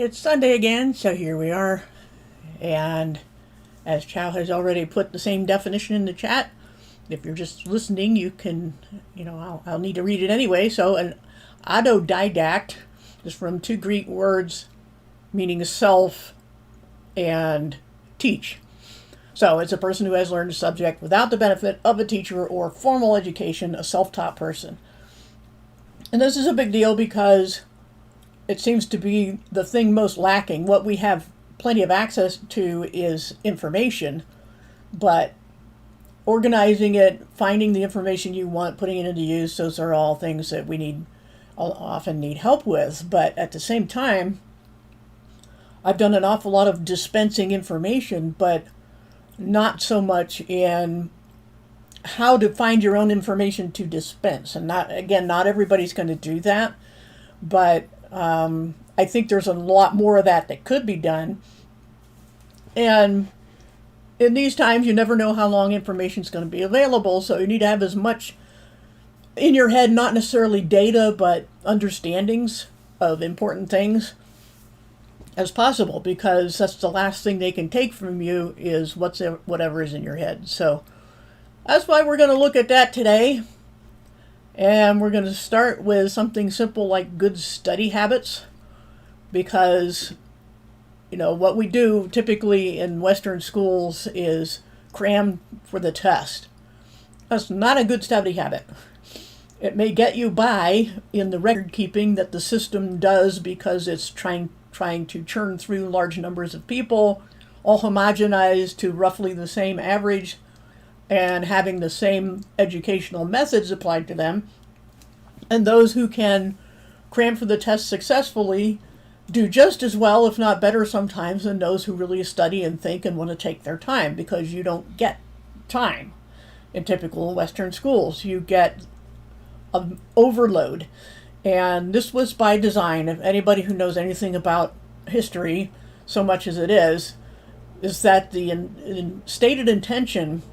It's Sunday again, so here we are. And as Chow has already put the same definition in the chat, if you're just listening, you can, I'll need to read it anyway. So, an autodidact is from two Greek words meaning self and teach. So, it's a person who has learned a subject without the benefit of a teacher or formal education, a self-taught person. And this is a big deal because it seems to be the thing most lacking. What we have plenty of access to is information, but organizing it, finding the information you want, putting it into use, those are all things that we often need help with. But at the same time, I've done an awful lot of dispensing information, but not so much in how to find your own information to dispense. And not everybody's going to do that, but I think there's a lot more of that could be done. And in these times, you never know how long information is going to be available, so you need to have as much in your head, not necessarily data, but understandings of important things as possible, because that's the last thing they can take from you is whatever is in your head. So that's why we're going to look at that today. And we're going to start with something simple like good study habits, because, what we do typically in Western schools is cram for the test. That's not a good study habit. It may get you by in the record keeping that the system does because it's trying to churn through large numbers of people, all homogenized to roughly the same average, and having the same educational methods applied to them. And those who can cram for the test successfully do just as well, if not better sometimes, than those who really study and think and want to take their time, because you don't get time in typical Western schools. You get an overload. And this was by design. If anybody who knows anything about history, so much as it is that the stated intention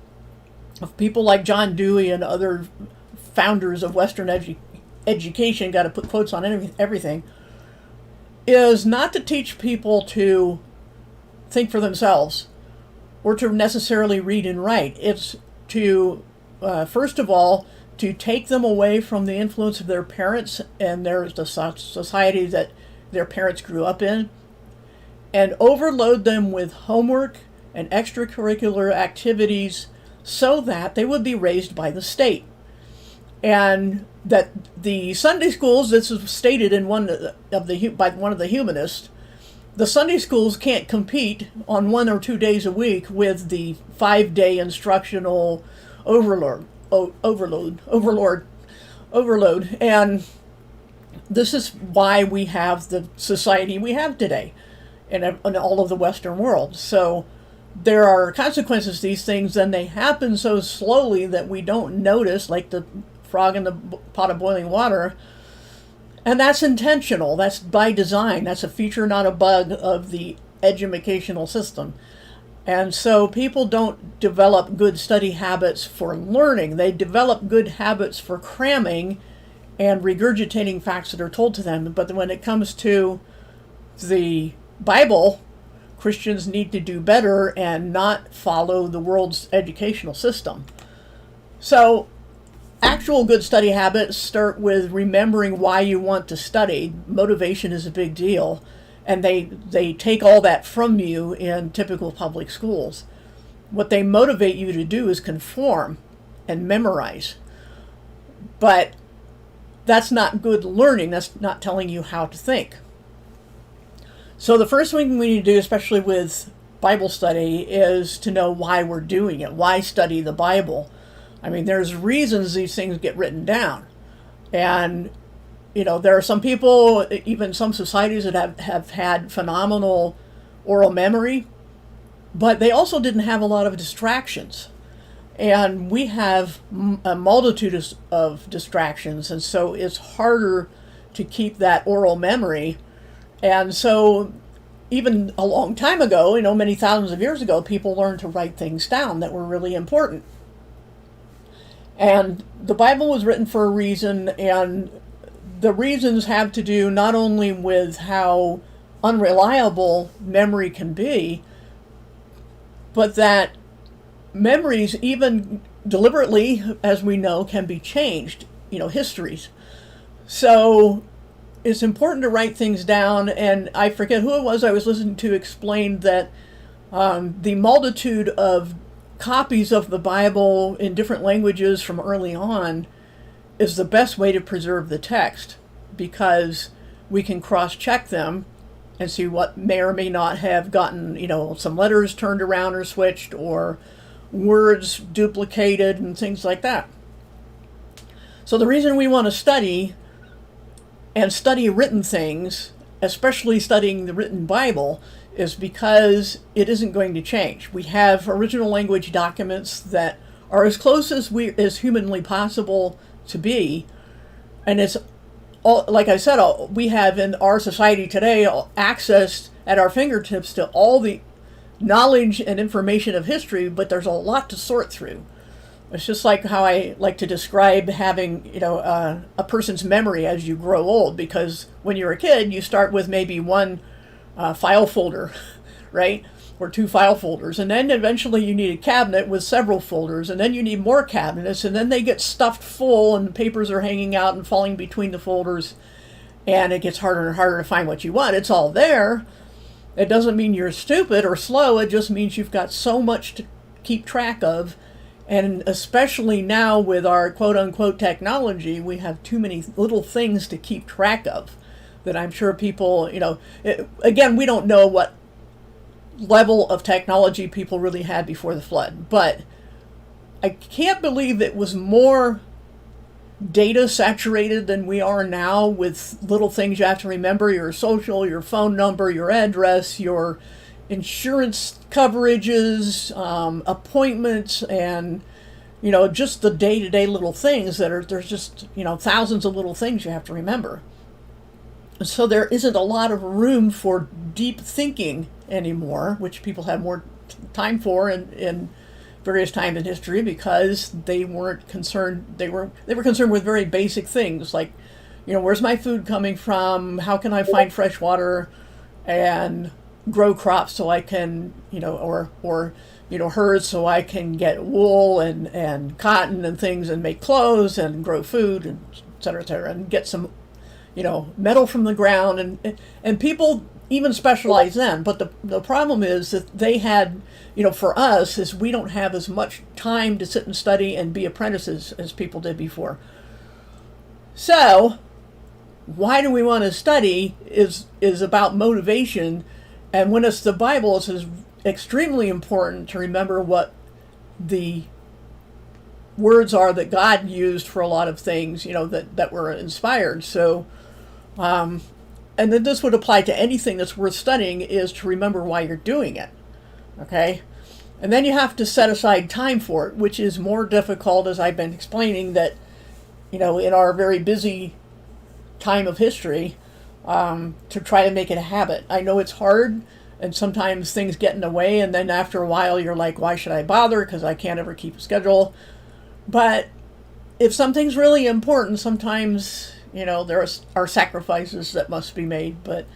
of people like John Dewey and other founders of Western education, got to put quotes on everything, is not to teach people to think for themselves or to necessarily read and write. It's to, first of all, to take them away from the influence of their parents and the society that their parents grew up in, and overload them with homework and extracurricular activities so that they would be raised by the state. And that the Sunday schools, this is stated in by one of the humanists, the Sunday schools can't compete on 1 or 2 days a week with the 5-day instructional overload. And this is why we have the society we have today in all of the Western world. So there are consequences to these things, and they happen so slowly that we don't notice, like the frog in the pot of boiling water. And that's intentional. That's by design. That's a feature, not a bug, of the educational system. And so people don't develop good study habits for learning. They develop good habits for cramming and regurgitating facts that are told to them. But when it comes to the Bible, Christians need to do better and not follow the world's educational system. So actual good study habits start with remembering why you want to study. Motivation is a big deal. And they take all that from you in typical public schools. What they motivate you to do is conform and memorize. But that's not good learning. That's not telling you how to think. So the first thing we need to do, especially with Bible study, is to know why we're doing it. Why study the Bible? I mean, there's reasons these things get written down. And there are some people, even some societies, that have had phenomenal oral memory, but they also didn't have a lot of distractions. And we have a multitude of distractions, and so it's harder to keep that oral memory. And so even a long time ago, many thousands of years ago, people learned to write things down that were really important. And the Bible was written for a reason, and the reasons have to do not only with how unreliable memory can be, but that memories, even deliberately, as we know, can be changed, histories. So it's important to write things down, and I forget who it was I was listening to explain that the multitude of copies of the Bible in different languages from early on is the best way to preserve the text, because we can cross-check them and see what may or may not have gotten, some letters turned around or switched, or words duplicated and things like that. So the reason we want to study written things, especially studying the written Bible, is because it isn't going to change. We have original language documents that are as close as humanly possible to be, and it's all, like I said, we have in our society today access at our fingertips to all the knowledge and information of history, but there's a lot to sort through. It's just like how I like to describe having, a person's memory as you grow old, because when you're a kid, you start with maybe one file folder, right? Or two file folders. And then eventually you need a cabinet with several folders, and then you need more cabinets, and then they get stuffed full and papers are hanging out and falling between the folders, and it gets harder and harder to find what you want. It's all there. It doesn't mean you're stupid or slow. It just means you've got so much to keep track of. And especially now with our quote-unquote technology, we have too many little things to keep track of that I'm sure people, again, we don't know what level of technology people really had before the flood, but I can't believe it was more data saturated than we are now, with little things you have to remember: your social, your phone number, your address, your insurance coverages, appointments, and just the day-to-day little things there's just thousands of little things you have to remember. So there isn't a lot of room for deep thinking anymore, which people have more time for in various times in history, because they weren't concerned. They were concerned with very basic things like, where's my food coming from? How can I find fresh water and grow crops so I can, or herds so I can get wool and cotton and things and make clothes and grow food, and et cetera, and get some metal from the ground, and people even specialize then. But the problem is that they had, for us, is we don't have as much time to sit and study and be apprentices as people did before. So why do we want to study is about motivation. And when it's the Bible, it's extremely important to remember what the words are that God used for a lot of things, that were inspired. So and then this would apply to anything that's worth studying, is to remember why you're doing it. Okay? And then you have to set aside time for it, which is more difficult, as I've been explaining, that, in our very busy time of history, to try to make it a habit. I know it's hard, and sometimes things get in the way, and then after a while you're like, why should I bother? Because I can't ever keep a schedule. But if something's really important, sometimes there are sacrifices that must be made, but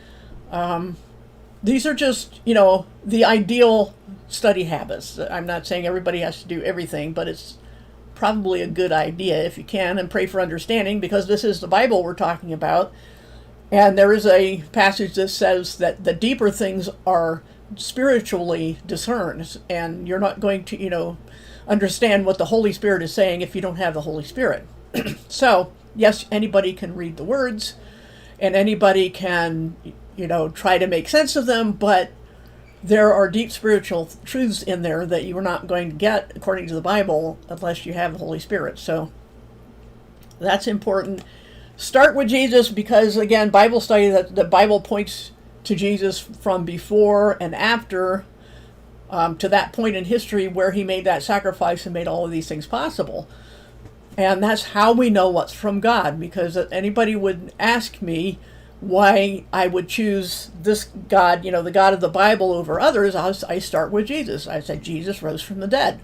these are just, the ideal study habits. I'm not saying everybody has to do everything, but it's probably a good idea if you can, and pray for understanding, because this is the Bible we're talking about. And there is a passage that says that the deeper things are spiritually discerned, and you're not going to, understand what the Holy Spirit is saying if you don't have the Holy Spirit. So, yes, anybody can read the words, and anybody can, try to make sense of them, but there are deep spiritual truths in there that you are not going to get, according to the Bible, unless you have the Holy Spirit. So that's important. Start with Jesus, because, again, Bible study, that the Bible points to Jesus from before and after, to that point in history where he made that sacrifice and made all of these things possible. And that's how we know what's from God, because anybody would ask me why I would choose this God, the God of the Bible, over others. I start with Jesus. I said Jesus rose from the dead.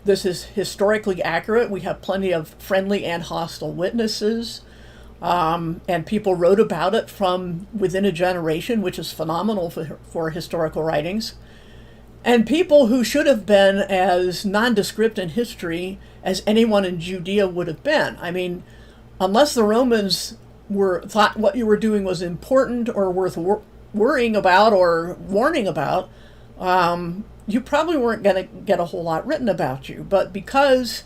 This is historically accurate. We have plenty of friendly and hostile witnesses. And people wrote about it from within a generation, which is phenomenal for historical writings. And people who should have been as nondescript in history as anyone in Judea would have been. I mean, unless the Romans thought what you were doing was important or worth worrying about or warning about, you probably weren't going to get a whole lot written about you. But because,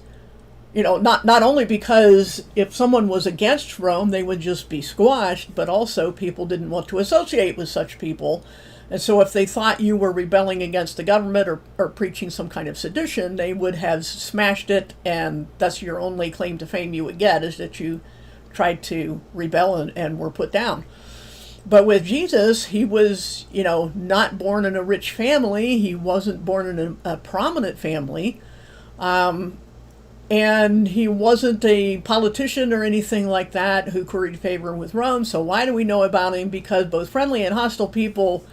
not only because if someone was against Rome, they would just be squashed, but also people didn't want to associate with such people. And so if they thought you were rebelling against the government or preaching some kind of sedition, they would have smashed it, and that's your only claim to fame you would get, is that you tried to rebel and were put down. But with Jesus, he was, not born in a rich family. He wasn't born in a prominent family. And he wasn't a politician or anything like that who curried favor with Rome. So why do we know about him? Because both friendly and hostile people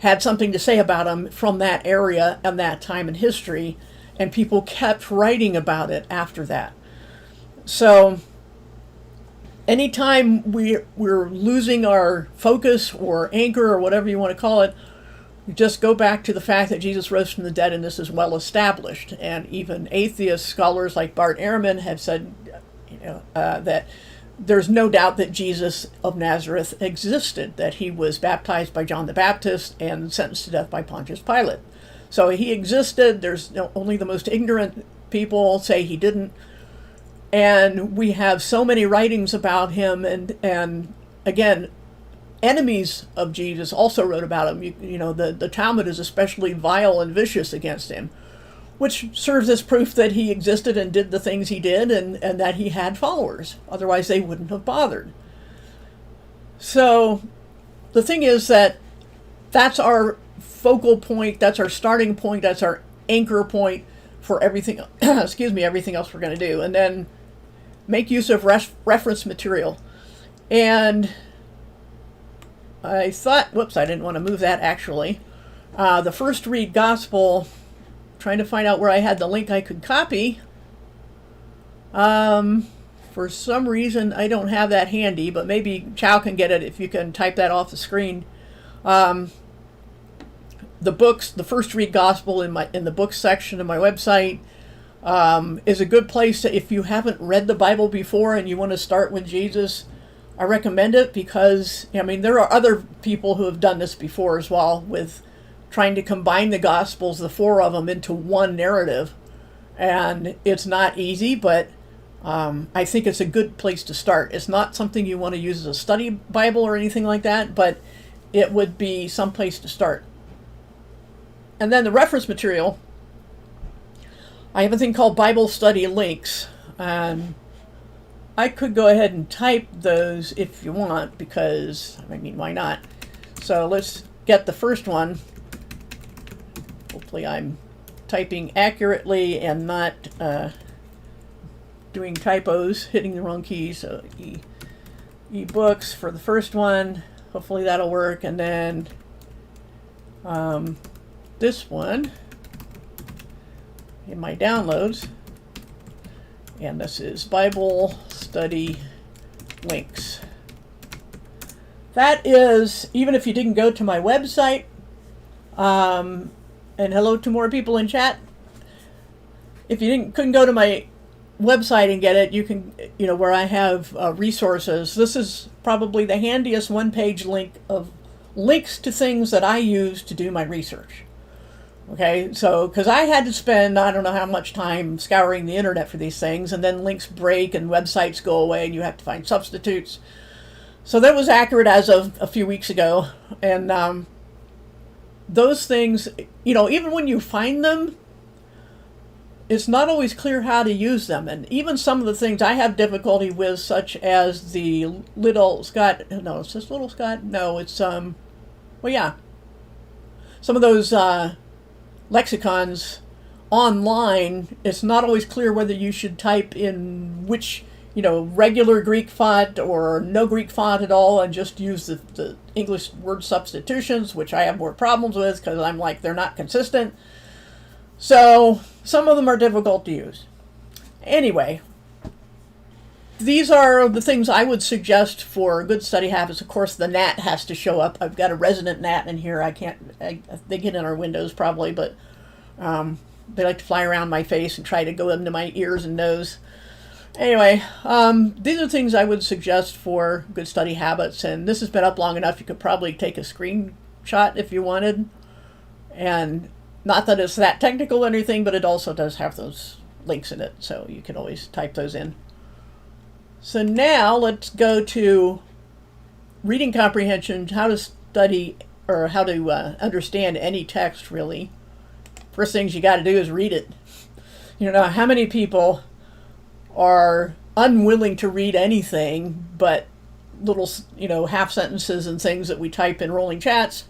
had something to say about him from that area and that time in history, and people kept writing about it after that. So anytime we're losing our focus or anchor or whatever you want to call it, you just go back to the fact that Jesus rose from the dead, and this is well established. And even atheist scholars like Bart Ehrman have said that there's no doubt that Jesus of Nazareth existed, that he was baptized by John the Baptist and sentenced to death by Pontius Pilate. So he existed. There's only the most ignorant people say he didn't. And we have so many writings about him, and again, enemies of Jesus also wrote about him. The Talmud is especially vile and vicious against him, which serves as proof that he existed and did the things he did, and that he had followers. Otherwise, they wouldn't have bothered. So the thing is that's our focal point, that's our starting point, that's our anchor point for everything, everything else we're going to do. And then make use of reference material. And I thought, whoops, I didn't want to move that actually. The first read gospel, trying to find out where I had the link I could copy. For some reason, I don't have that handy, but maybe Chow can get it if you can type that off the screen. The first read gospel in the books section of my website is a good place to, if you haven't read the Bible before and you want to start with Jesus, I recommend it because, there are other people who have done this before as well, with trying to combine the Gospels, the four of them, into one narrative. And it's not easy, but I think it's a good place to start. It's not something you want to use as a study Bible or anything like that, but it would be some place to start. And then the reference material, I have a thing called Bible study links. And I could go ahead and type those if you want, because, why not? So let's get the first one. Hopefully I'm typing accurately and not doing typos, hitting the wrong keys. So ebooks for the first one. Hopefully that'll work. And then this one in my downloads. And this is Bible study links. That is, even if you didn't go to my website, and hello to more people in chat. If you couldn't go to my website and get it, you can, where I have resources. This is probably the handiest one-page link of links to things that I use to do my research. Okay, so, because I had to spend, I don't know how much time scouring the internet for these things, and then links break and websites go away and you have to find substitutes. So that was accurate as of a few weeks ago. And those things, even when you find them, it's not always clear how to use them. And even some of the things I have difficulty with, such as the Little Scott, no, is this Little Scott? No, it's, some of those lexicons online, it's not always clear whether you should type in which, regular Greek font or no Greek font at all and just use the English word substitutions, which I have more problems with because I'm like, they're not consistent. So some of them are difficult to use. Anyway, these are the things I would suggest for good study habits. Of course, the gnat has to show up. I've got a resident gnat in here. They get in our windows probably, but they like to fly around my face and try to go into my ears and nose. Anyway, these are things I would suggest for good study habits, and this has been up long enough you could probably take a screenshot if you wanted. And not that it's that technical or anything, but it also does have those links in it, so you can always type those in. So now let's go to reading comprehension, how to study or how to understand any text, really. First things you got to do is read it. You know, how many people are unwilling to read anything but little, half sentences and things that we type in rolling chats?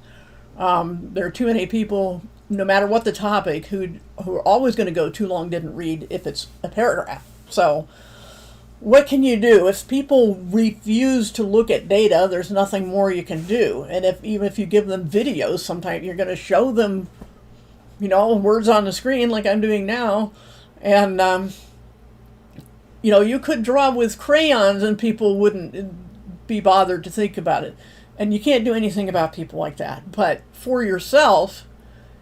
There are too many people, no matter what the topic, who are always going to go too long didn't read if it's a paragraph. So what can you do? If people refuse to look at data, there's nothing more you can do. And even if you give them videos, sometimes you're going to show them, words on the screen like I'm doing now. And, you could draw with crayons and people wouldn't be bothered to think about it. And you can't do anything about people like that. But for yourself,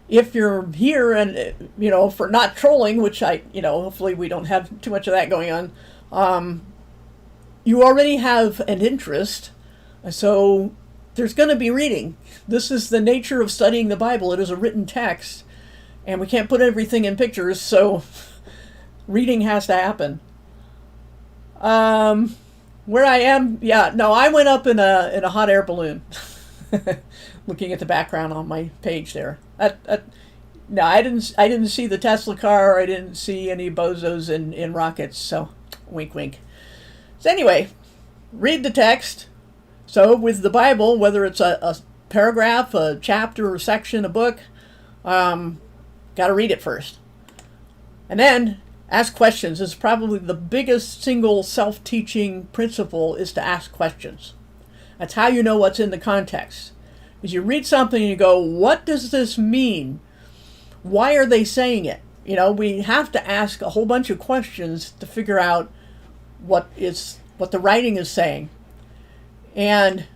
if you're here and, for not trolling, which hopefully we don't have too much of that going on, you already have an interest. So there's going to be reading. This is the nature of studying the Bible. It is a written text. And we can't put everything in pictures, so reading has to happen. Where I am, I went up in a hot air balloon. Looking at the background on my page there. No, I didn't see the Tesla car. I didn't see any bozos in rockets. So, wink, wink. So anyway, read the text. So with the Bible, whether it's a paragraph, a chapter, a section, a book, got to read it first, and then ask questions. This is probably the biggest single self-teaching principle, is to ask questions. That's how you know what's in the context. Is you read something and you go, what does this mean? Why are they saying it? We have to ask a whole bunch of questions to figure out what the writing is saying. And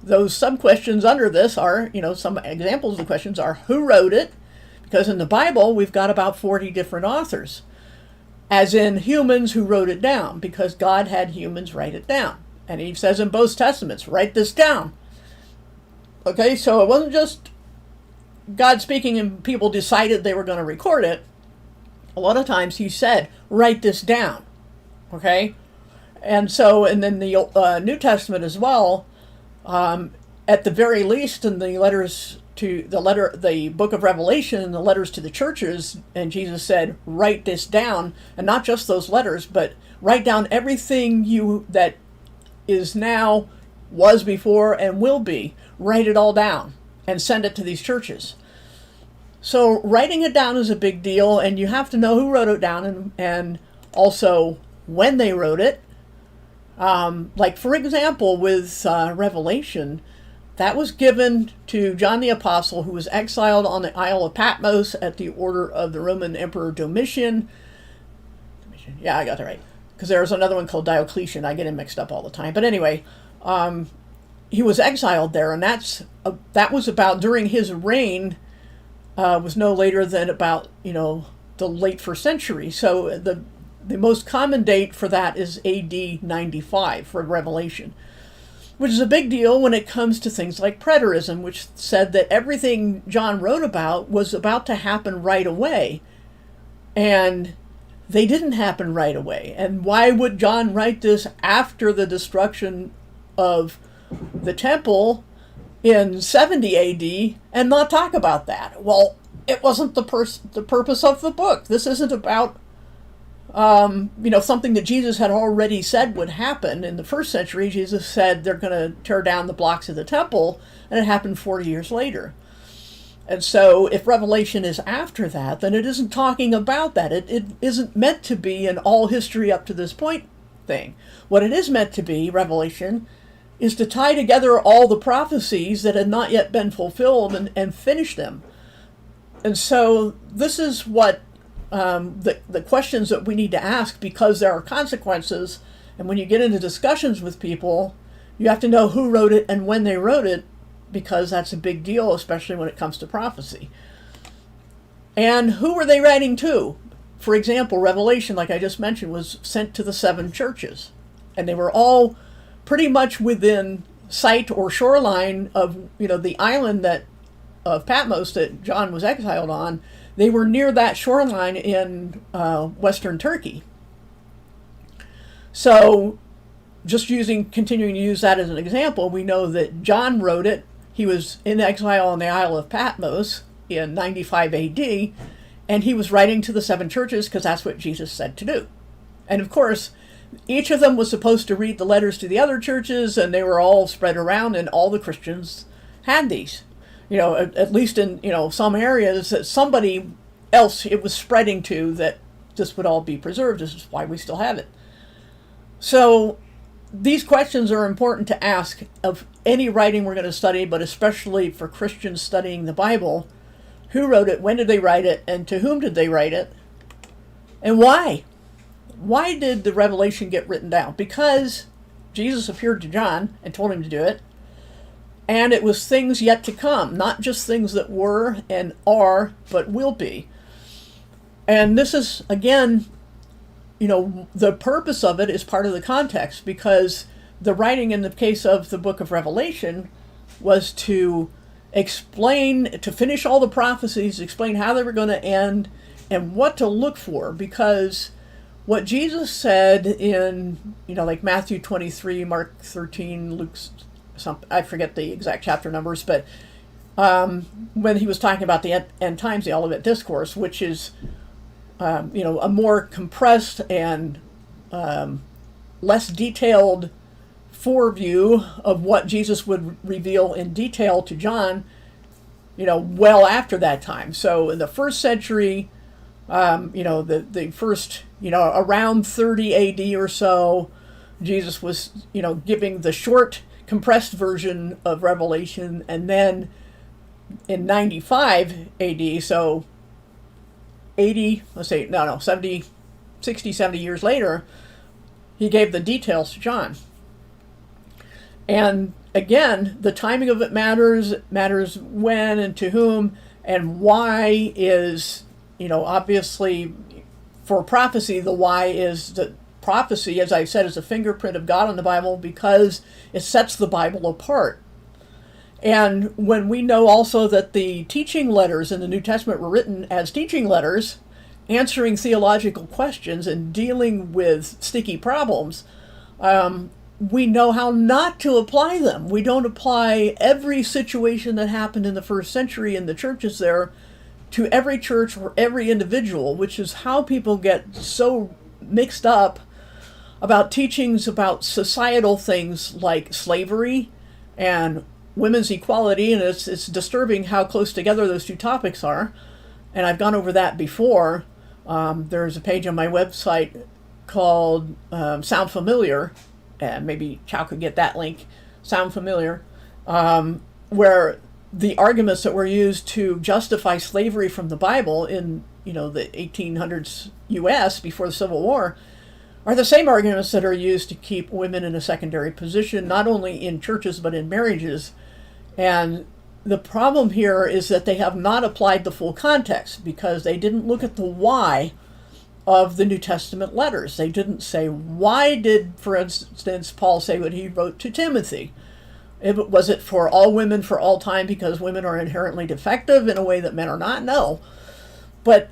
those sub-questions under this are, some examples of the questions are, who wrote it? Because in the Bible, we've got about 40 different authors, as in humans who wrote it down, because God had humans write it down. And he says in both Testaments, write this down. Okay, so it wasn't just God speaking and people decided they were going to record it. A lot of times he said, write this down. Okay? And then the New Testament as well, at the very least in the the book of Revelation and the letters to the churches, and Jesus said, write this down, and not just those letters, but write down everything that is now, was before, and will be. Write it all down and send it to these churches. So writing it down is a big deal, and you have to know who wrote it down and also when they wrote it. Like, for example, with Revelation, that was given to John the Apostle, who was exiled on the Isle of Patmos at the order of the Roman Emperor Domitian. Yeah, I got that right. Because there's another one called Diocletian. I get him mixed up all the time. But anyway, he was exiled there, and that was about, during his reign, was no later than about, the late 1st century. So the most common date for that is AD 95 for Revelation, which is a big deal when it comes to things like preterism, which said that everything John wrote about was about to happen right away. And they didn't happen right away. And why would John write this after the destruction of the temple in 70 AD and not talk about that? Well, it wasn't the purpose of the book. This isn't about something that Jesus had already said would happen. In the 1st century, Jesus said they're going to tear down the blocks of the temple, and it happened 40 years later. And so if Revelation is after that, then it isn't talking about that. It isn't meant to be an all history up to this point thing. What it is meant to be, Revelation, is to tie together all the prophecies that had not yet been fulfilled and finish them. And so this is what the questions that we need to ask, because there are consequences. And when you get into discussions with people, you have to know who wrote it and when they wrote it, because that's a big deal, especially when it comes to prophecy. And who were they writing to? For example, Revelation, like I just mentioned, was sent to the 7 churches. And they were all pretty much within sight or shoreline of, the island of Patmos that John was exiled on. They were near that shoreline in western Turkey. So just continuing to use that as an example, we know that John wrote it. He was in exile on the Isle of Patmos in 95 AD, and he was writing to the 7 churches because that's what Jesus said to do. And of course, each of them was supposed to read the letters to the other churches, and they were all spread around, and all the Christians had these. At least in, some areas that somebody else it was spreading to, that this would all be preserved. This is why we still have it. So these questions are important to ask of any writing we're going to study, but especially for Christians studying the Bible. Who wrote it? When did they write it? And to whom did they write it? And why? Why did the revelation get written down? Because Jesus appeared to John and told him to do it. And it was things yet to come, not just things that were and are, but will be. And this is, again, the purpose of it is part of the context, because the writing in the case of the book of Revelation was to explain, to finish all the prophecies, explain how they were going to end and what to look for. Because what Jesus said in, like Matthew 23, Mark 13, Luke's, I forget the exact chapter numbers, but when he was talking about the end times, the Olivet Discourse, which is a more compressed and less detailed foreview of what Jesus would reveal in detail to John, well after that time. So in the first century, the first, around 30 AD or so, Jesus was, giving the short, compressed version of Revelation, and then in 95 AD, so 70 years later, he gave the details to John. And again, the timing of it matters when and to whom, and why is, obviously for prophecy, the why is that prophecy, as I said, is a fingerprint of God in the Bible, because it sets the Bible apart. And when we know also that the teaching letters in the New Testament were written as teaching letters, answering theological questions and dealing with sticky problems, we know how not to apply them. We don't apply every situation that happened in the first century in the churches there to every church or every individual, which is how people get so mixed up about teachings about societal things like slavery and women's equality. And it's disturbing how close together those two topics are. And I've gone over that before. There's a page on my website called Sound Familiar, and maybe Chow could get that link, Sound Familiar, where the arguments that were used to justify slavery from the Bible in the 1800s US before the Civil War are the same arguments that are used to keep women in a secondary position, not only in churches but in marriages. And the problem here is that they have not applied the full context, because they didn't look at the why of the New Testament letters. They didn't say, why did, for instance, Paul say what he wrote to Timothy? Was it for all women for all time because women are inherently defective in a way that men are not? No. But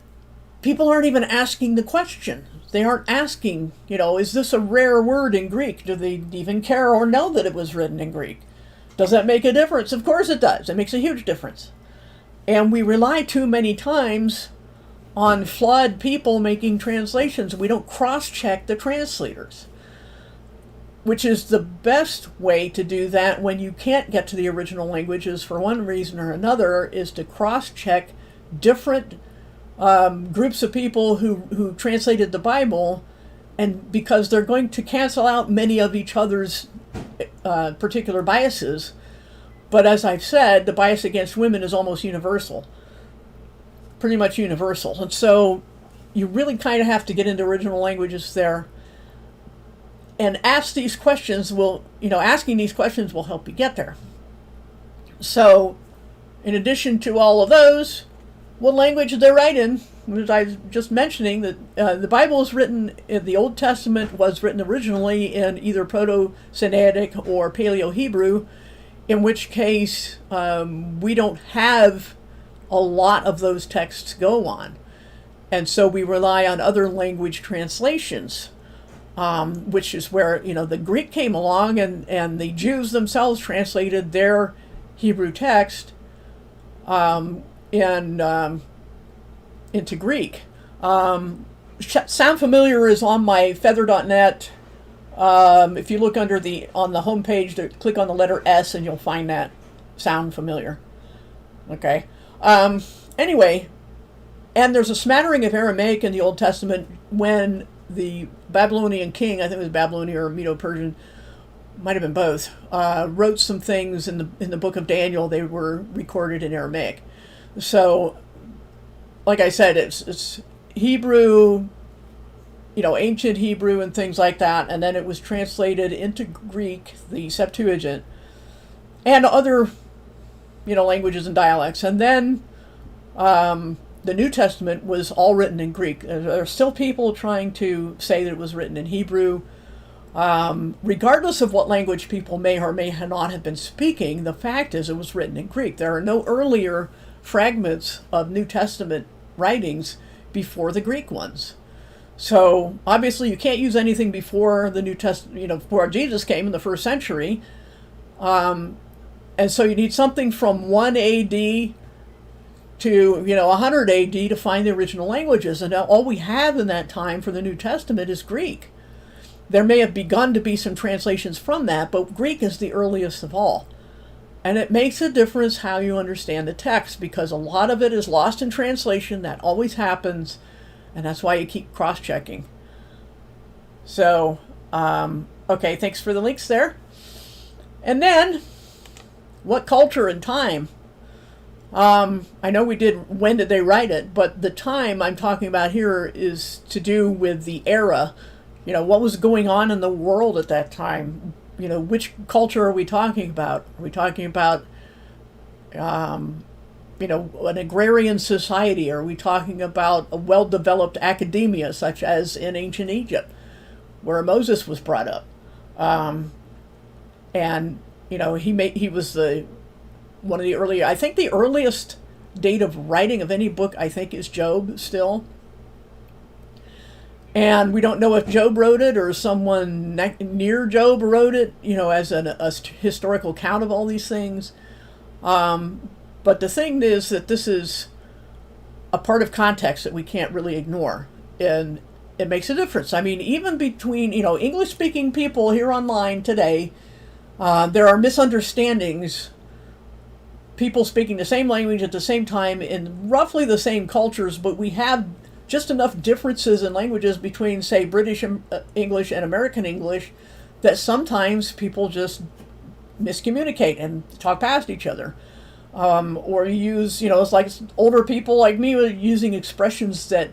people aren't even asking the question. They aren't asking, is this a rare word in Greek? Do they even care or know that it was written in Greek? Does that make a difference? Of course it does. It makes a huge difference. And we rely too many times on flawed people making translations. We don't cross-check the translators, which is the best way to do that when you can't get to the original languages for one reason or another, is to cross-check different groups of people who translated the Bible, and because they're going to cancel out many of each other's particular biases. But as I've said, the bias against women is almost universal, pretty much universal. And so you really kind of have to get into original languages there. And asking these questions will help you get there. So, in addition to all of those, what language did they write in? As I was just mentioning, that the Bible is written, the Old Testament was written originally in either Proto-Sinaitic or Paleo-Hebrew, in which case we don't have a lot of those texts to go on. And so we rely on other language translations, which is where, the Greek came along, and the Jews themselves translated their Hebrew text into Greek. Sound Familiar is on my feather.net. If you look on the home page, click on the letter S and you'll find that Sound Familiar. Okay. Anyway, and there's a smattering of Aramaic in the Old Testament when the Babylonian king, I think it was Babylonian or Medo-Persian, might have been both, wrote some things in the book of Daniel. They were recorded in Aramaic. So, like I said, it's Hebrew, ancient Hebrew and things like that, and then it was translated into Greek, the Septuagint, and other, languages and dialects. And then the New Testament was all written in Greek. There are still people trying to say that it was written in Hebrew. Regardless of what language people may or may not have been speaking, the fact is it was written in Greek. There are no earlier fragments of New Testament writings before the Greek ones. So obviously you can't use anything before the New Testament, before Jesus came in the first century. And so you need something from 1 AD to 100 AD to find the original languages. And now all we have in that time for the New Testament is Greek. There may have begun to be some translations from that, but Greek is the earliest of all. And it makes a difference how you understand the text, because a lot of it is lost in translation. That always happens, and that's why you keep cross-checking. So, okay, thanks for the links there. And then, what culture and time? I know we did when did they write it, but the time I'm talking about here is to do with the era. What was going on in the world at that time? Which culture are we talking about? Are we talking about, an agrarian society? Are we talking about a well-developed academia, such as in ancient Egypt, where Moses was brought up? And he was one of the earlier. I think the earliest date of writing of any book, I think, is Job still. And we don't know if Job wrote it or someone near Job wrote it, as a historical account of all these things. But the thing is that this is a part of context that we can't really ignore. And it makes a difference. I mean, even between, English-speaking people here online today, there are misunderstandings. People speaking the same language at the same time in roughly the same cultures, but we have just enough differences in languages between, say, British English and American English that sometimes people just miscommunicate and talk past each other. Or use, it's like older people like me using expressions that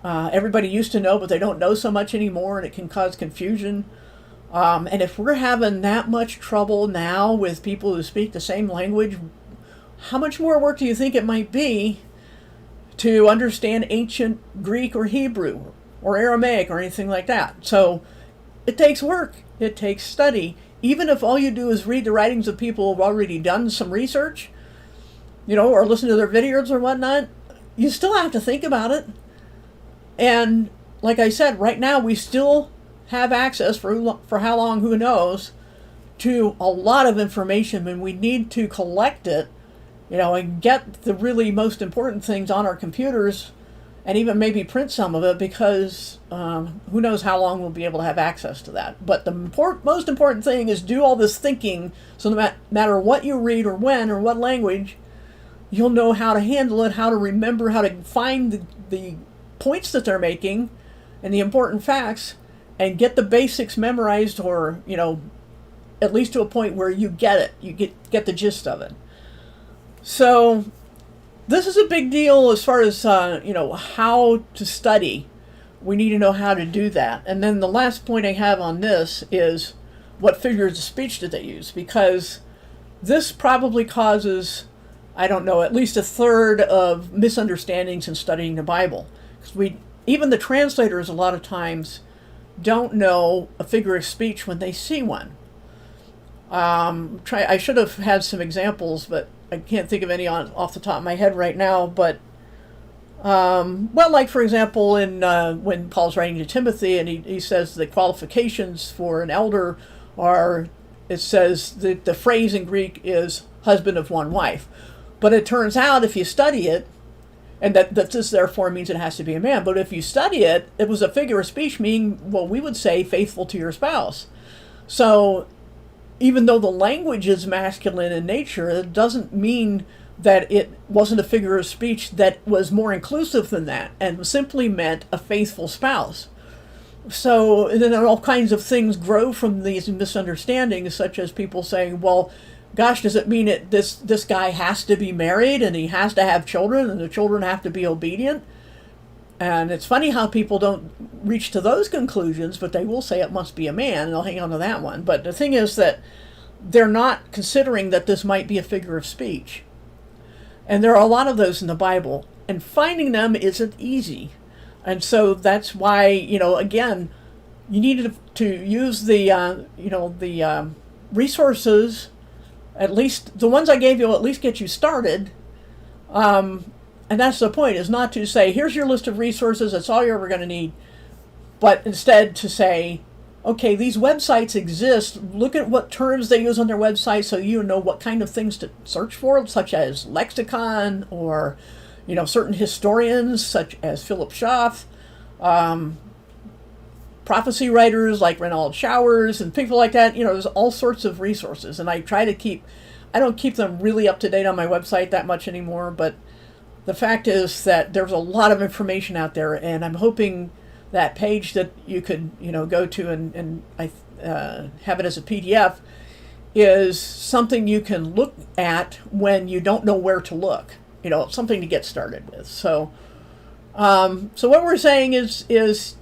everybody used to know, but they don't know so much anymore, and it can cause confusion. And if we're having that much trouble now with people who speak the same language, how much more work do you think it might be to understand ancient Greek or Hebrew or Aramaic or anything like that? So it takes work. It takes study. Even if all you do is read the writings of people who've already done some research, or listen to their videos or whatnot, you still have to think about it. And like I said, right now we still have access for how long, who knows, to a lot of information, and we need to collect it, and get the really most important things on our computers, and even maybe print some of it, because who knows how long we'll be able to have access to that. But the most important thing is do all this thinking, so no matter what you read or when or what language, you'll know how to handle it, how to remember, how to find the points that they're making and the important facts, and get the basics memorized, or at least to a point where you get it, you get the gist of it. So this is a big deal as far as, how to study. We need to know how to do that. And then the last point I have on this is what figures of speech did they use? Because this probably causes, I don't know, at least a third of misunderstandings in studying the Bible. Because even the translators a lot of times don't know a figure of speech when they see one. I should have had some examples, but I can't think of any off the top of my head right now. But like for example, in when Paul's writing to Timothy, and he says the qualifications for an elder are, it says the phrase in Greek is husband of one wife. But it turns out if you study it, and that this therefore means it has to be a man. But if you study it, it was a figure of speech meaning, well, we would say faithful to your spouse. So even though the language is masculine in nature, it doesn't mean that it wasn't a figure of speech that was more inclusive than that and simply meant a faithful spouse. So then all kinds of things grow from these misunderstandings, such as people saying, well, gosh, does it mean this guy has to be married and he has to have children and the children have to be obedient? And it's funny how people don't reach to those conclusions, but they will say it must be a man, and they'll hang on to that one. But the thing is that they're not considering that this might be a figure of speech. And there are a lot of those in the Bible, and finding them isn't easy. And so that's why, again, you need to use the resources, at least the ones I gave you will at least get you started. And that's the point, is not to say, here's your list of resources, that's all you're ever going to need. But instead to say, okay, these websites exist. Look at what terms they use on their website so you know what kind of things to search for, such as lexicon or, certain historians such as Philip Schaff, prophecy writers like Renald Showers and people like that. There's all sorts of resources. And I don't keep them really up to date on my website that much anymore, but the fact is that there's a lot of information out there, and I'm hoping that page that you could, go to and have it as a PDF is something you can look at when you don't know where to look. Something to get started with. So what we're saying is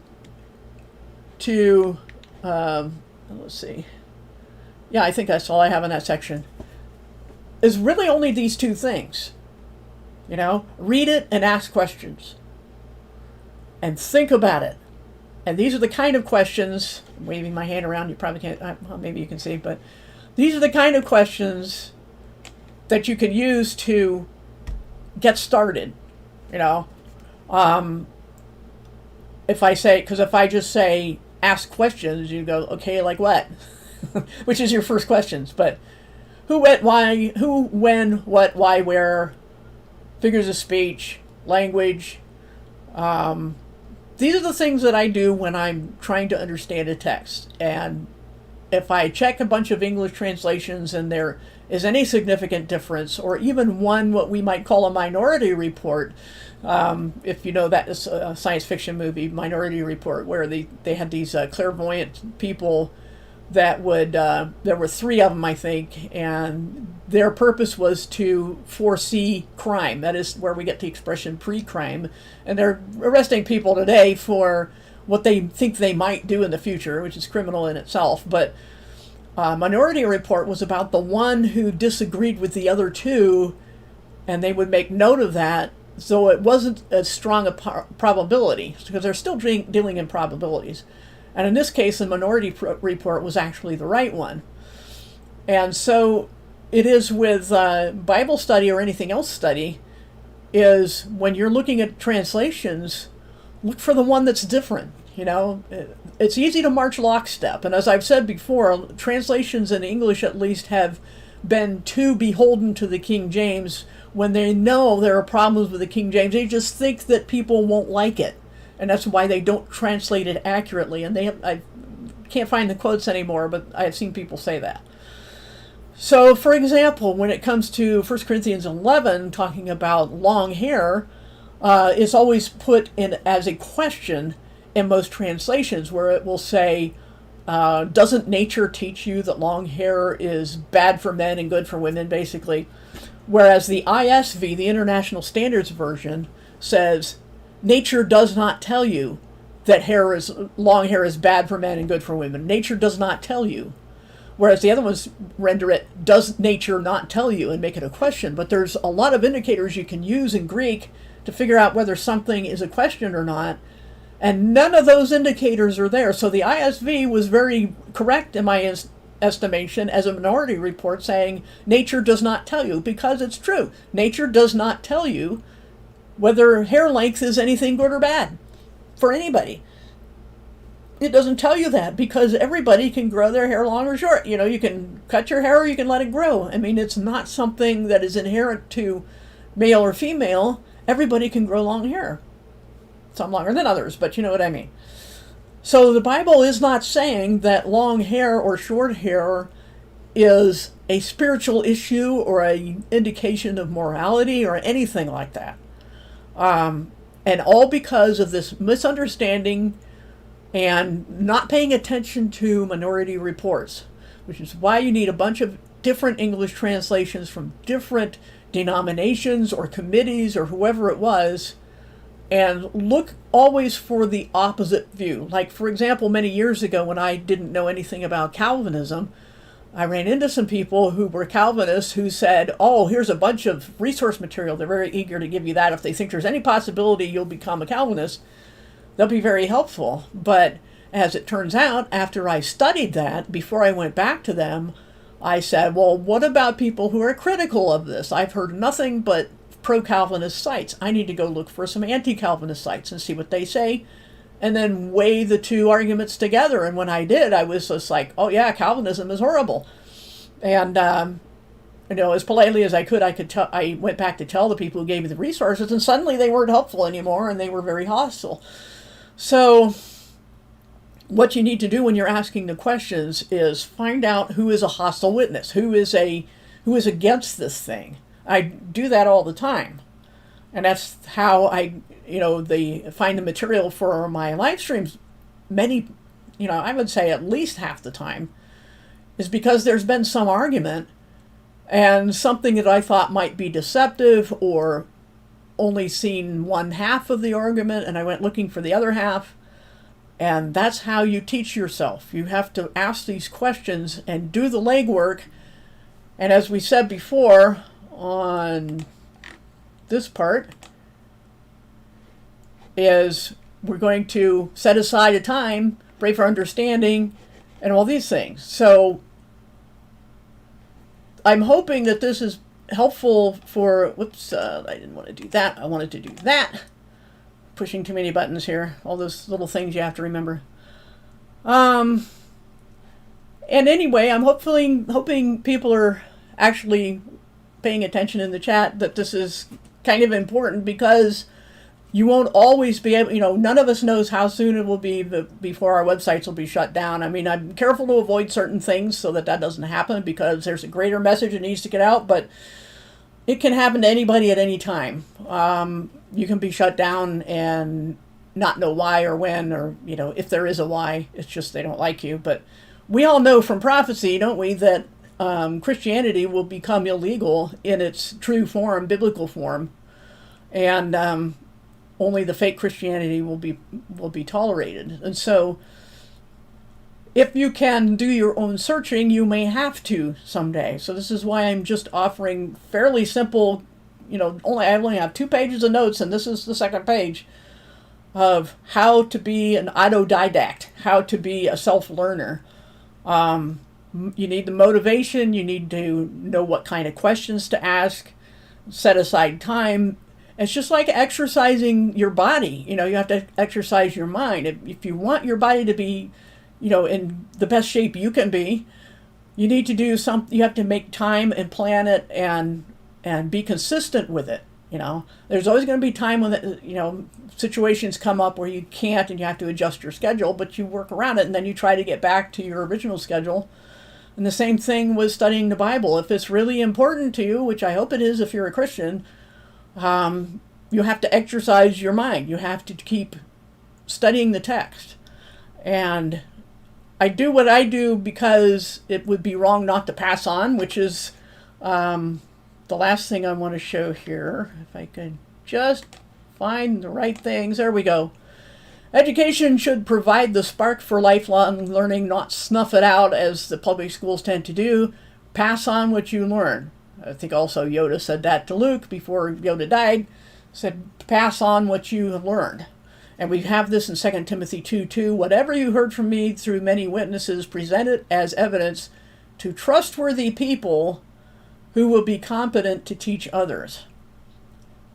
to let's see. Yeah, I think that's all I have in that section. Is really only these two things. Read it and ask questions. And think about it. And these are the kind of questions, I'm waving my hand around, you probably can't, well, maybe you can see, but these are the kind of questions that you can use to get started. If I just say, ask questions, you go, okay, like what? Which is your first questions, but who, what, why, who, when, what, why, where, figures of speech, language. These are the things that I do when I'm trying to understand a text. And if I check a bunch of English translations and there is any significant difference, or even what we might call a minority report, if you know that is a science fiction movie, Minority Report, where they had these clairvoyant people that would, there were 3 of them, I think, and their purpose was to foresee crime. That is where we get the expression pre-crime. And they're arresting people today for what they think they might do in the future, which is criminal in itself. But Minority Report was about the one who disagreed with the other 2, and they would make note of that, so it wasn't as strong a probability, because they're still dealing in probabilities. And in this case, the Minority Report was actually the right one. And so it is with Bible study or anything else study, is when you're looking at translations, look for the one that's different. It's easy to march lockstep. And as I've said before, translations in English at least have been too beholden to the King James. When they know there are problems with the King James, they just think that people won't like it. And that's why they don't translate it accurately. And I can't find the quotes anymore, but I have seen people say that. So, for example, when it comes to 1 Corinthians 11, talking about long hair, it's always put in as a question in most translations, where it will say, doesn't nature teach you that long hair is bad for men and good for women, basically? Whereas the ISV, the International Standards Version, says nature does not tell you that long hair is bad for men and good for women. Nature does not tell you. Whereas the other ones render it, does nature not tell you, and make it a question. But there's a lot of indicators you can use in Greek to figure out whether something is a question or not. And none of those indicators are there. So the ISV was very correct in my estimation as a minority report, saying nature does not tell you, because it's true. Nature does not tell you whether hair length is anything good or bad for anybody. It doesn't tell you that, because everybody can grow their hair long or short. You know, you can cut your hair or you can let it grow. I mean, it's not something that is inherent to male or female. Everybody can grow long hair. Some longer than others, but you know what I mean. So the Bible is not saying that long hair or short hair is a spiritual issue or an indication of morality or anything like that. And all because of this misunderstanding and not paying attention to minority reports, which is why you need a bunch of different English translations from different denominations or committees or whoever it was, and look always for the opposite view. Like, for example, many years ago when I didn't know anything about Calvinism, I ran into some people who were Calvinists who said, oh, here's a bunch of resource material. They're very eager to give you that. If they think there's any possibility you'll become a Calvinist, they'll be very helpful. But as it turns out, after I studied that, before I went back to them, I said, well, what about people who are critical of this? I've heard nothing but pro-Calvinist sites. I need to go look for some anti-Calvinist sites and see what they say, and then weigh the two arguments together. And when I did, I was just like, oh yeah, Calvinism is horrible. And as politely as I could I went back to tell the people who gave me the resources, and suddenly they weren't helpful anymore, and they were very hostile. So what you need to do when you're asking the questions is find out who is a hostile witness, who is against this thing. I do that all the time. And that's how I find the material for my live streams. I would say at least half the time is because there's been some argument and something that I thought might be deceptive, or only seen one half of the argument, and I went looking for the other half. And that's how you teach yourself. You have to ask these questions and do the legwork. And as we said before, on this part is we're going to set aside a time, pray for understanding, and all these things. So I'm hoping that this is helpful for, I didn't want to do that. I wanted to do that. Pushing too many buttons here. All those little things you have to remember. And anyway, I'm hoping people are actually paying attention in the chat, that this is kind of important, because you won't always be able, none of us knows how soon it will be before our websites will be shut down. I mean, I'm careful to avoid certain things so that doesn't happen, because there's a greater message that needs to get out, but it can happen to anybody at any time. You can be shut down and not know why or when, or, if there is a why, it's just they don't like you. But we all know from prophecy, don't we, that Christianity will become illegal in its true form, biblical form, and only the fake Christianity will be tolerated. And so, if you can do your own searching, you may have to someday. So this is why I'm just offering fairly simple, I only have 2 pages of notes, and this is the second page, of how to be an autodidact, how to be a self-learner. You need the motivation, you need to know what kind of questions to ask, set aside time. It's just like exercising your body. You have to exercise your mind. If you want your body to be, in the best shape you can be, you need to do you have to make time and plan it and be consistent with it. There's always going to be time when, situations come up where you can't and you have to adjust your schedule, but you work around it and then you try to get back to your original schedule. And the same thing with studying the Bible. If it's really important to you, which I hope it is if you're a Christian, you have to exercise your mind. You have to keep studying the text. And I do what I do because it would be wrong not to pass on, which is the last thing I want to show here, if I could just find the right things. There we go. Education should provide the spark for lifelong learning, not snuff it out as the public schools tend to do. Pass on what you learn. I think also Yoda said that to Luke before Yoda died. Said, pass on what you have learned. And we have this in 2 Timothy 2:2. Whatever you heard from me through many witnesses, present it as evidence to trustworthy people who will be competent to teach others.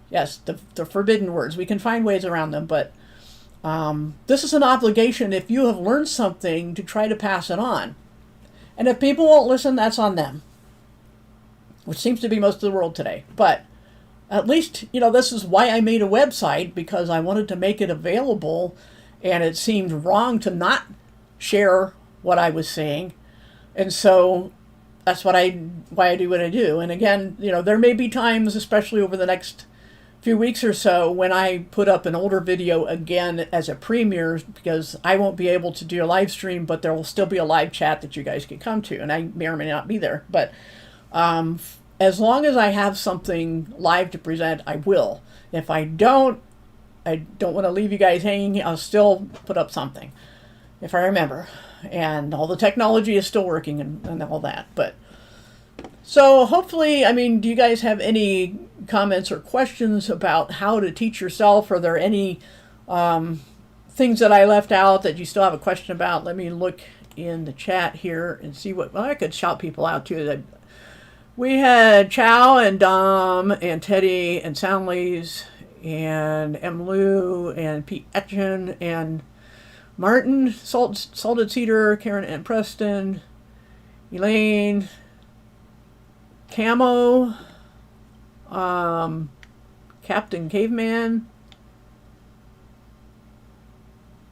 Yes, the forbidden words. We can find ways around them, but this is an obligation if you have learned something to try to pass it on. And if people won't listen, that's on them, which seems to be most of the world today. But at least, this is why I made a website, because I wanted to make it available, and it seemed wrong to not share what I was saying. And so that's why I do what I do. And again, there may be times, especially over the next few weeks or so, when I put up an older video again as a premiere, because I won't be able to do a live stream, but there will still be a live chat that you guys can come to, and I may or may not be there. But as long as I have something live to present, I will. If I don't want to leave you guys hanging. I'll still put up something if I remember. And all the technology is still working and all that. But so hopefully, do you guys have any comments or questions about how to teach yourself? Are there any things that I left out that you still have a question about? Let me look in the chat here and see well, I could shout people out too. We had Chow and Dom and Teddy and Soundleys and M. Lou and Pete Etchen and Martin, Salted Cedar, Karen and Preston, Elaine, Camo, Captain Caveman.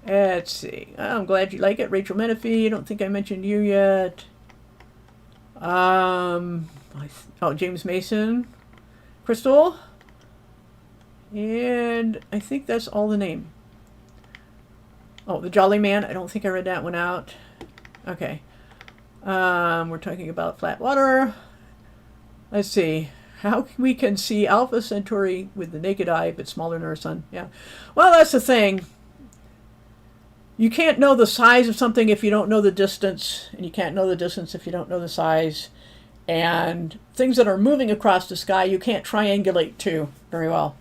Let's see. I'm glad you like it. Rachel Menifee. I don't think I mentioned you yet. James Mason, Crystal, and I think that's all the name. Oh, the Jolly Man. I don't think I read that one out. Okay. We're talking about flat water. Let's see. How we can see Alpha Centauri with the naked eye, but smaller than our sun. Yeah. Well, that's the thing. You can't know the size of something if you don't know the distance, and you can't know the distance if you don't know the size. And things that are moving across the sky, you can't triangulate to very well.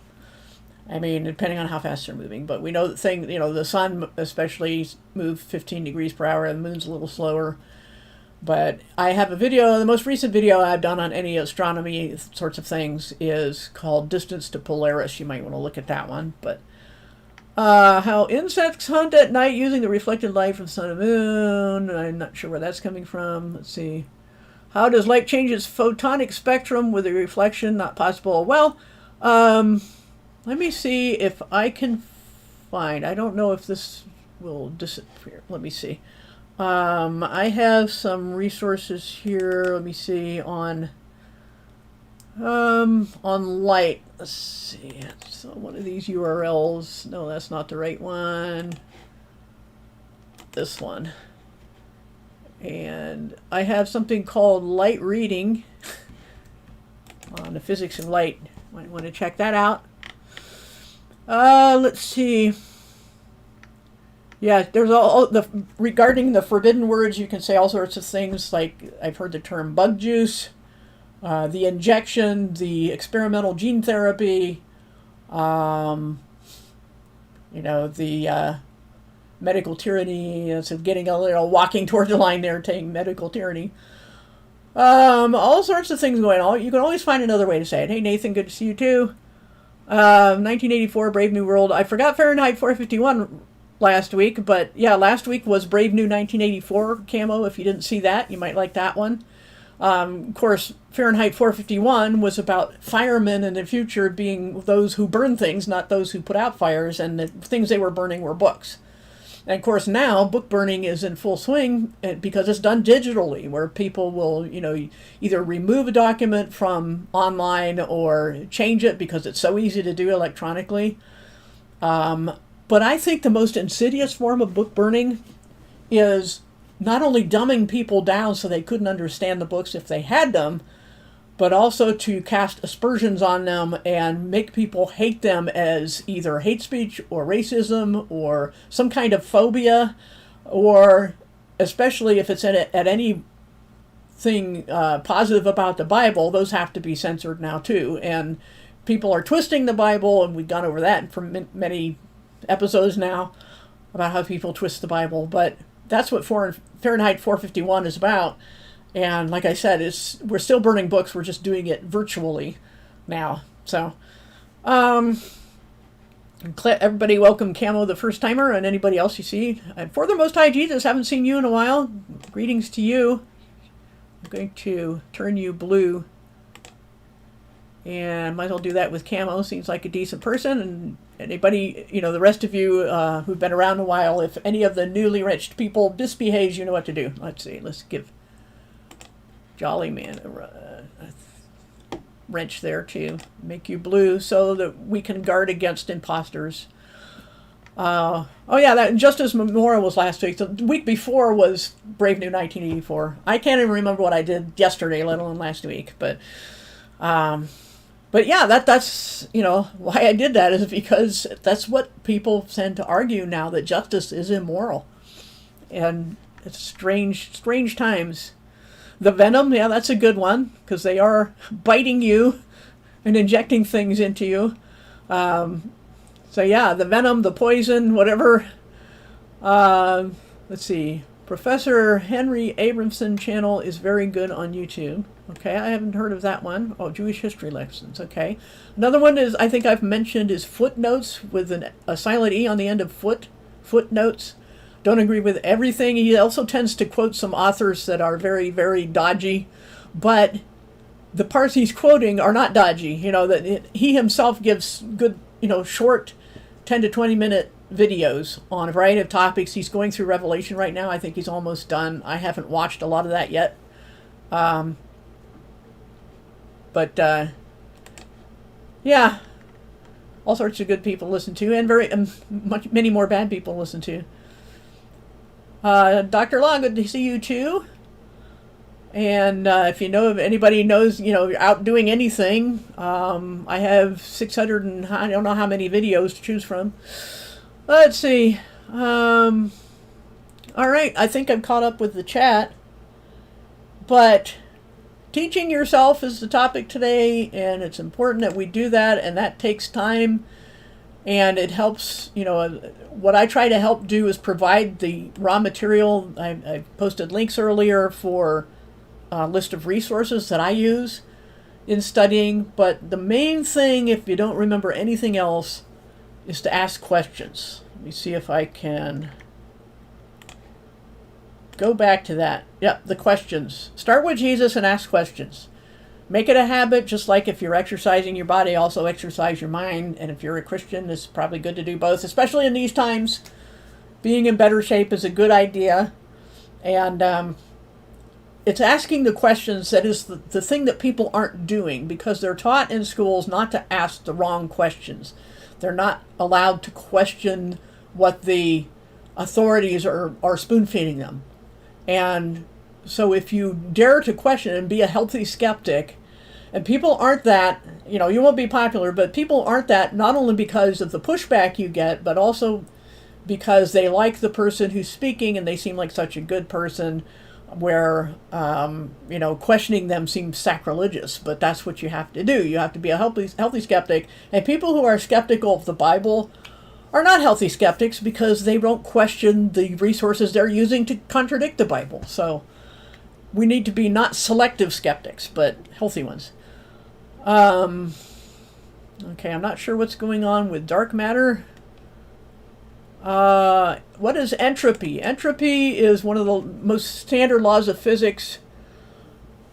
Depending on how fast they're moving. But we know that the sun especially moves 15 degrees per hour, and the moon's a little slower. But I have a video, the most recent video I've done on any astronomy sorts of things is called Distance to Polaris. You might want to look at that one. But how insects hunt at night using the reflected light from the sun and moon. I'm not sure where that's coming from. Let's see. How does light change its photonic spectrum with a reflection? Not possible. Well, let me see if I can find. I don't know if this will disappear. Let me see. I have some resources here. Let me see on light. Let's see. So one of these URLs. No, that's not the right one. This one. And I have something called light reading on the physics of light. Might want to check that out. Let's see. Yeah, there's regarding the forbidden words, you can say all sorts of things, like I've heard the term bug juice, the injection, the experimental gene therapy, the medical tyranny, so getting walking toward the line there, taking medical tyranny. All sorts of things going on. You can always find another way to say it. Hey, Nathan, good to see you too. 1984, Brave New World. I forgot Fahrenheit 451 last week, but yeah, last week was Brave New 1984 camo. If you didn't see that, you might like that one. Of course, Fahrenheit 451 was about firemen in the future being those who burn things, not those who put out fires, and the things they were burning were books. And of course now book burning is in full swing because it's done digitally, where people will, either remove a document from online or change it because it's so easy to do electronically. But I think the most insidious form of book burning is not only dumbing people down so they couldn't understand the books if they had them, but also to cast aspersions on them and make people hate them as either hate speech or racism or some kind of phobia, or especially if it's at anything positive about the Bible, those have to be censored now too. And people are twisting the Bible, and we've gone over that for many episodes now about how people twist the Bible. But that's what Fahrenheit 451 is about. And like I said, we're still burning books. We're just doing it virtually now. So, everybody welcome Camo the First Timer and anybody else you see. And for the Most High Jesus, haven't seen you in a while. Greetings to you. I'm going to turn you blue. And might as well do that with Camo. Seems like a decent person. And anybody, the rest of you who've been around a while, if any of the newly reached people misbehaves, you know what to do. Let's see. Let's give Jolly Man a wrench there to make you blue so that we can guard against imposters. Oh yeah, that Justice Memorial was last week. The week before was Brave New 1984. I can't even remember what I did yesterday, let alone last week. But yeah, that's why I did that is because that's what people tend to argue now, that justice is immoral, and it's strange times. The venom, yeah, that's a good one, because they are biting you and injecting things into you. So yeah, the venom, the poison, whatever. Let's see. Professor Henry Abramson channel is very good on YouTube. Okay, I haven't heard of that one. Oh, Jewish history lessons. Okay. Another one is, I think I've mentioned, is footnotes with a silent E on the end of footnotes. Don't agree with everything. He also tends to quote some authors that are very, very dodgy, but the parts he's quoting are not dodgy. That he himself gives good, short 10 to 20 minute videos on a variety of topics. He's going through Revelation right now. I think he's almost done. I haven't watched a lot of that yet. But yeah, all sorts of good people to listen to, and many more bad people to listen to. Dr. Law, good to see you too. And if anybody knows, out doing anything, I have 600 and I don't know how many videos to choose from. Let's see. All right, I think I'm caught up with the chat. But teaching yourself is the topic today, and it's important that we do that, and that takes time. And it helps, what I try to help do is provide the raw material. I posted links earlier for a list of resources that I use in studying. But the main thing, if you don't remember anything else, is to ask questions. Let me see if I can go back to that. Yep, the questions. Start with Jesus and ask questions. Make it a habit, just like if you're exercising your body, also exercise your mind. And if you're a Christian, it's probably good to do both, especially in these times. Being in better shape is a good idea. And it's asking the questions that is the thing that people aren't doing, because they're taught in schools not to ask the wrong questions. They're not allowed to question what the authorities are spoon-feeding them. And so if you dare to question and be a healthy skeptic, and people aren't that, you won't be popular, but people aren't that not only because of the pushback you get, but also because they like the person who's speaking and they seem like such a good person, where, questioning them seems sacrilegious, but that's what you have to do. You have to be a healthy skeptic. And people who are skeptical of the Bible are not healthy skeptics, because they don't question the resources they're using to contradict the Bible. So we need to be not selective skeptics, but healthy ones. Okay, I'm not sure what's going on with dark matter. What is entropy? Entropy is one of the most standard laws of physics.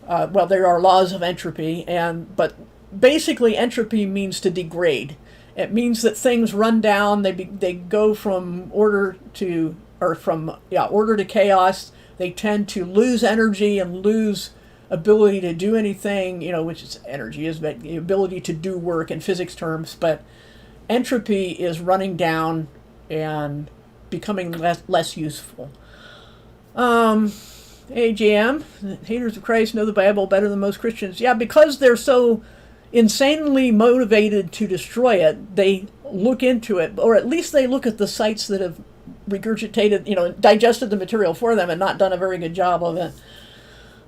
Well, there are laws of entropy, but basically entropy means to degrade. It means that things run down. They go from order to chaos. They tend to lose energy and lose ability to do anything, which is energy, is the ability to do work in physics terms. But entropy is running down and becoming less useful. AGM, haters of Christ know the Bible better than most Christians. Yeah, because they're so insanely motivated to destroy it, they look into it, or at least they look at the sites that have regurgitated, digested the material for them and not done a very good job of it.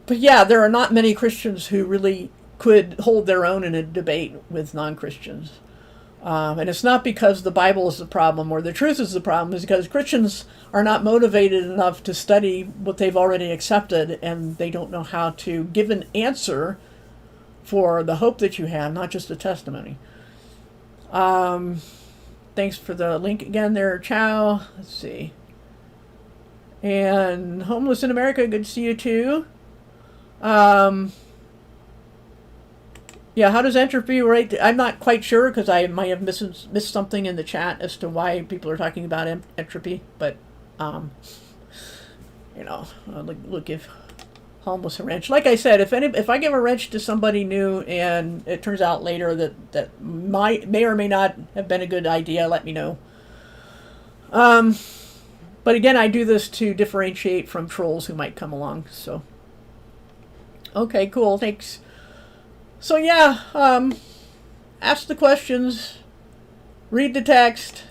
But yeah, there are not many Christians who really could hold their own in a debate with non-Christians. And it's not because the Bible is the problem or the truth is the problem. It's because Christians are not motivated enough to study what they've already accepted, and they don't know how to give an answer for the hope that you have, not just a testimony. Thanks for the link again there, Chow. Let's see. And Homeless in America, good to see you too. Yeah, how does entropy relate? I'm not quite sure because I might have missed something in the chat as to why people are talking about entropy. But, look, if homeless a wrench. Like I said, if I give a wrench to somebody new and it turns out later that may or may not have been a good idea, let me know. But again, I do this to differentiate from trolls who might come along. So, okay, cool, thanks. So yeah, ask the questions, read the text,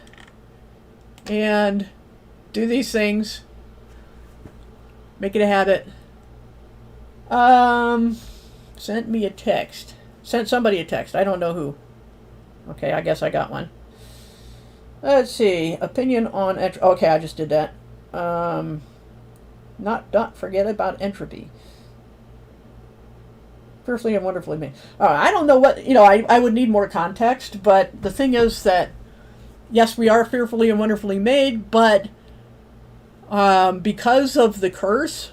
and do these things. Make it a habit. Sent me a text. Sent somebody a text. I don't know who. Okay, I guess I got one. Let's see. Opinion on entropy. Okay, I just did that. Not forget about entropy. Fearfully and wonderfully made. I don't know what, I would need more context, but the thing is that, yes, we are fearfully and wonderfully made, but because of the curse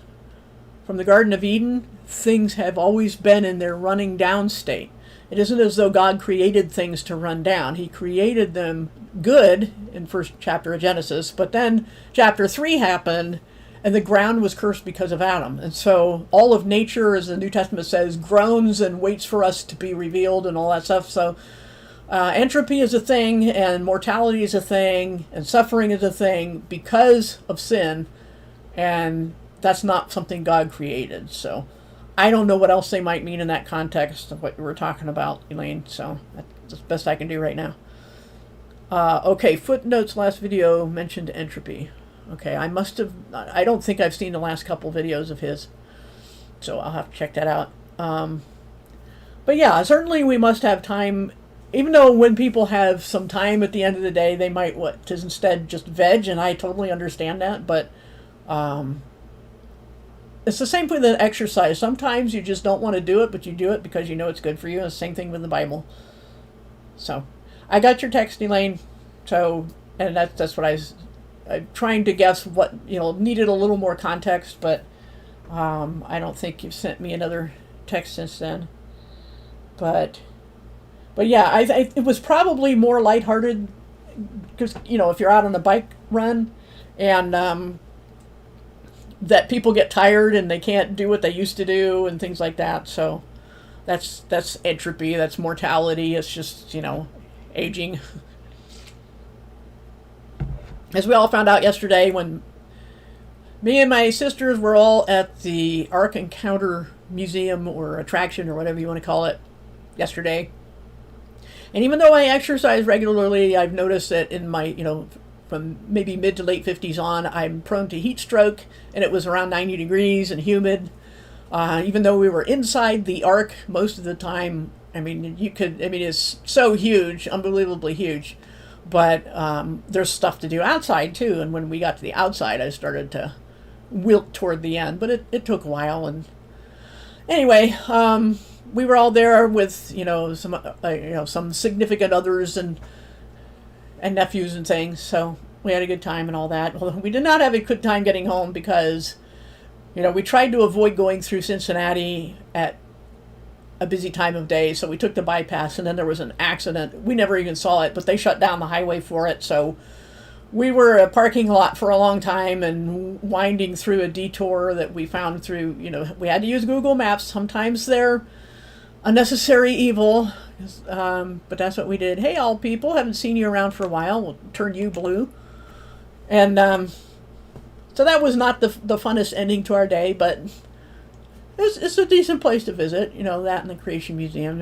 from the Garden of Eden, things have always been in their running down state. It isn't as though God created things to run down. He created them good in first chapter of Genesis, but then chapter 3 happened, and the ground was cursed because of Adam. And so all of nature, as the New Testament says, groans and waits for us to be revealed and all that stuff. So entropy is a thing, and mortality is a thing, and suffering is a thing because of sin. And that's not something God created. So I don't know what else they might mean in that context of what you were talking about, Elaine. So that's the best I can do right now. Okay, Footnotes last video mentioned entropy. Okay, I don't think I've seen the last couple videos of his, so I'll have to check that out. But yeah, certainly we must have time, even though when people have some time at the end of the day, they might to instead just veg, and I totally understand that, but it's the same with exercise. Sometimes you just don't want to do it, but you do it because you know it's good for you, and the same thing with the Bible. So, I got your text, Elaine, and that's what I'm trying to guess what, needed a little more context, but I don't think you've sent me another text since then. But yeah, it was probably more lighthearted because, if you're out on a bike run and that people get tired and they can't do what they used to do and things like that. So that's entropy, that's mortality, it's just, aging. As we all found out yesterday when me and my sisters were all at the Ark Encounter Museum or attraction or whatever you want to call it yesterday. And even though I exercise regularly, I've noticed that in my, from maybe mid to late 50s on, I'm prone to heat stroke, and it was around 90 degrees and humid. Even though we were inside the Ark most of the time, it's so huge, unbelievably huge. But there's stuff to do outside too, and when we got to the outside, I started to wilt toward the end, but it took a while. And anyway, we were all there with some significant others and nephews and things, so we had a good time and all that. Well, we did not have a good time getting home because we tried to avoid going through Cincinnati at a busy time of day, so we took the bypass, and then there was an accident. We never even saw it, but they shut down the highway for it, so we were a parking lot for a long time and winding through a detour that we found through, we had to use Google Maps. Sometimes they're a necessary evil, but that's what we did. Hey, all people, haven't seen you around for a while. We'll turn you blue. And So that was not the funnest ending to our day, but it's a decent place to visit. That and the Creation Museum.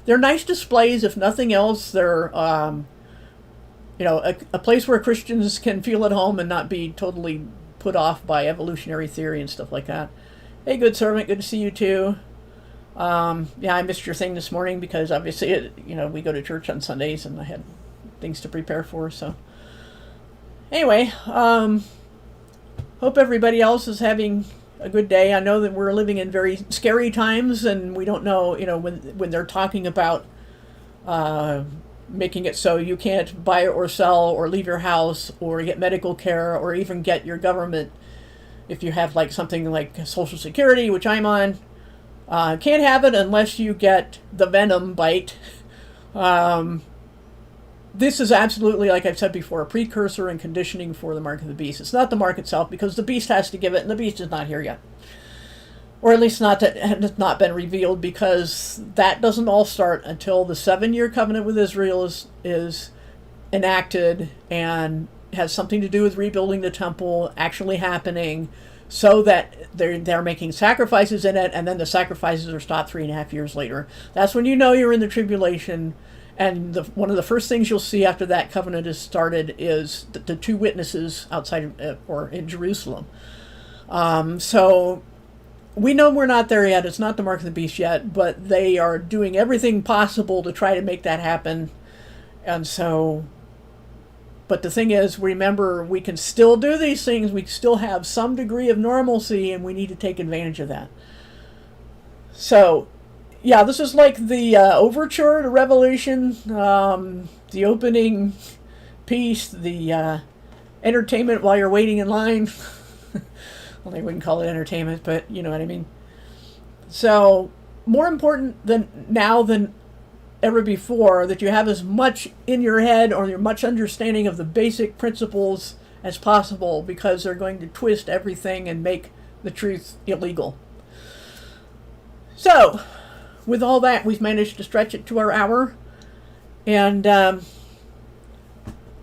They're nice displays, if nothing else. They're a place where Christians can feel at home and not be totally put off by evolutionary theory and stuff like that. Hey, good servant, good to see you too. I missed your thing this morning because obviously, we go to church on Sundays and I had things to prepare for. So anyway, hope everybody else is having a good day. I know that we're living in very scary times, and we don't know, when they're talking about making it so you can't buy or sell or leave your house or get medical care or even get your government, if you have like something like Social Security, which I'm on, can't have it unless you get the venom bite. This is absolutely, like I've said before, a precursor and conditioning for the mark of the beast. It's not the mark itself, because the beast has to give it, and the beast is not here yet. Or at least not that it has not been revealed, because that doesn't all start until the 7-year covenant with Israel is enacted and has something to do with rebuilding the temple actually happening, so that they're making sacrifices in it, and then the sacrifices are stopped 3.5 years later. That's when you know you're in the tribulation. And one of the first things you'll see after that covenant is started is the 2 witnesses outside or in Jerusalem. So we know we're not there yet. It's not the mark of the beast yet, but they are doing everything possible to try to make that happen. And so, but the thing is, remember, we can still do these things. We still have some degree of normalcy, and we need to take advantage of that. So, yeah, this is like the overture to Revelation, the opening piece, the entertainment while you're waiting in line. Well, they wouldn't call it entertainment, but you know what I mean. So, more important now than ever before, that you have as much in your head or your much understanding of the basic principles as possible, because they're going to twist everything and make the truth illegal. So, with all that, we've managed to stretch it to our hour, and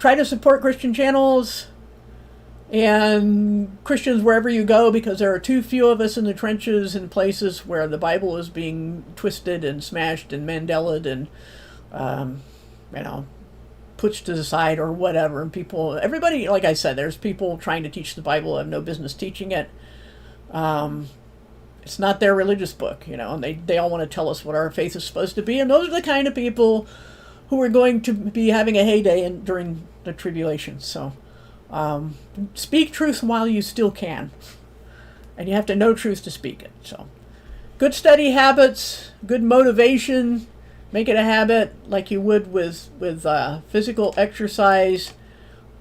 try to support Christian channels and Christians wherever you go, because there are too few of us in the trenches in places where the Bible is being twisted and smashed and Mandela'd and pushed to the side or whatever. And everybody, like I said, there's people trying to teach the Bible, have no business teaching it. It's not their religious book, and they all want to tell us what our faith is supposed to be. And those are the kind of people who are going to be having a heyday during the tribulation. So speak truth while you still can. And you have to know truth to speak it. So good study habits, good motivation. Make it a habit like you would with physical exercise.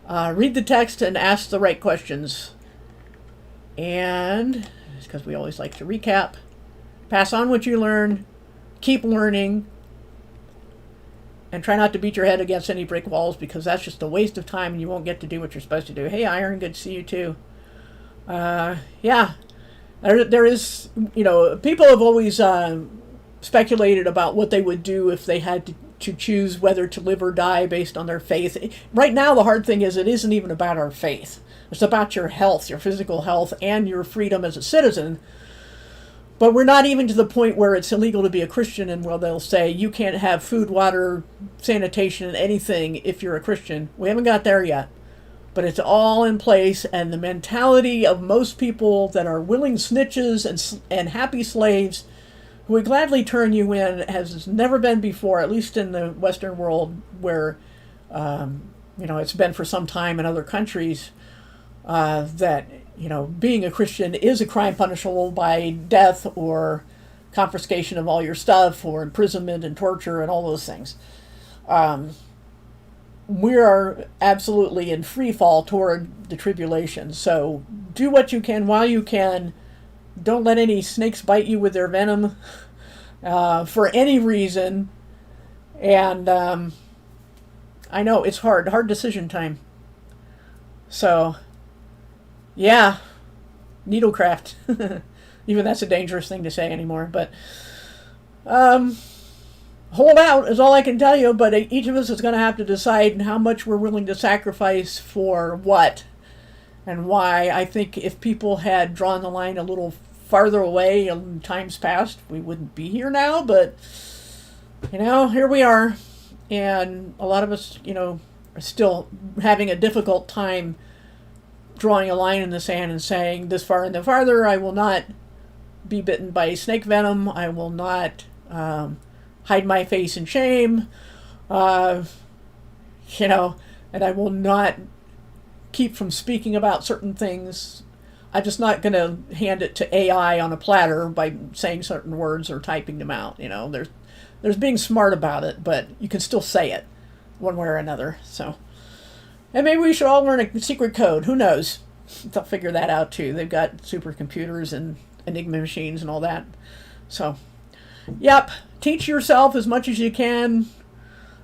Read the text and ask the right questions. And because we always like to recap, pass on what you learn, keep learning, and try not to beat your head against any brick walls, because that's just a waste of time and you won't get to do what you're supposed to do. Hey, Iron, good to see you too. There is, people have always speculated about what they would do if they had to choose whether to live or die based on their faith. Right now, the hard thing is it isn't even about our faith. It's about your health, your physical health, and your freedom as a citizen. But we're not even to the point where it's illegal to be a Christian, and where they'll say you can't have food, water, sanitation, anything if you're a Christian. We haven't got there yet. But it's all in place, and the mentality of most people that are willing snitches and happy slaves who would gladly turn you in has never been before, at least in the Western world, where it's been for some time in other countries. That being a Christian is a crime punishable by death or confiscation of all your stuff or imprisonment and torture and all those things. We are absolutely in free fall toward the tribulation. So do what you can while you can. Don't let any snakes bite you with their venom for any reason. And I know it's hard decision time. So yeah, needlecraft. Even that's a dangerous thing to say anymore. But hold out is all I can tell you. But each of us is going to have to decide how much we're willing to sacrifice for what. and why I think if people had drawn the line a little farther away in times past, we wouldn't be here now. But, here we are. And a lot of us, are still having a difficult time drawing a line in the sand and saying, this far and no farther, I will not be bitten by snake venom. I will not hide my face in shame. And I will not keep from speaking about certain things. I'm just not going to hand it to AI on a platter by saying certain words or typing them out. There's being smart about it, but you can still say it one way or another. So, and maybe we should all learn a secret code. Who knows? They'll figure that out too. They've got supercomputers and Enigma machines and all that. So, yep, teach yourself as much as you can.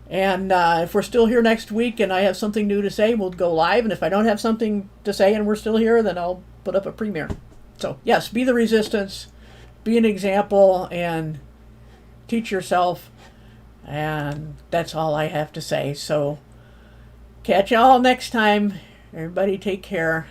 And if we're still here next week and I have something new to say, we'll go live. And if I don't have something to say and we're still here, then I'll put up a premiere. So, yes, be the resistance, be an example, and teach yourself. And that's all I have to say. So, catch y'all next time. Everybody take care.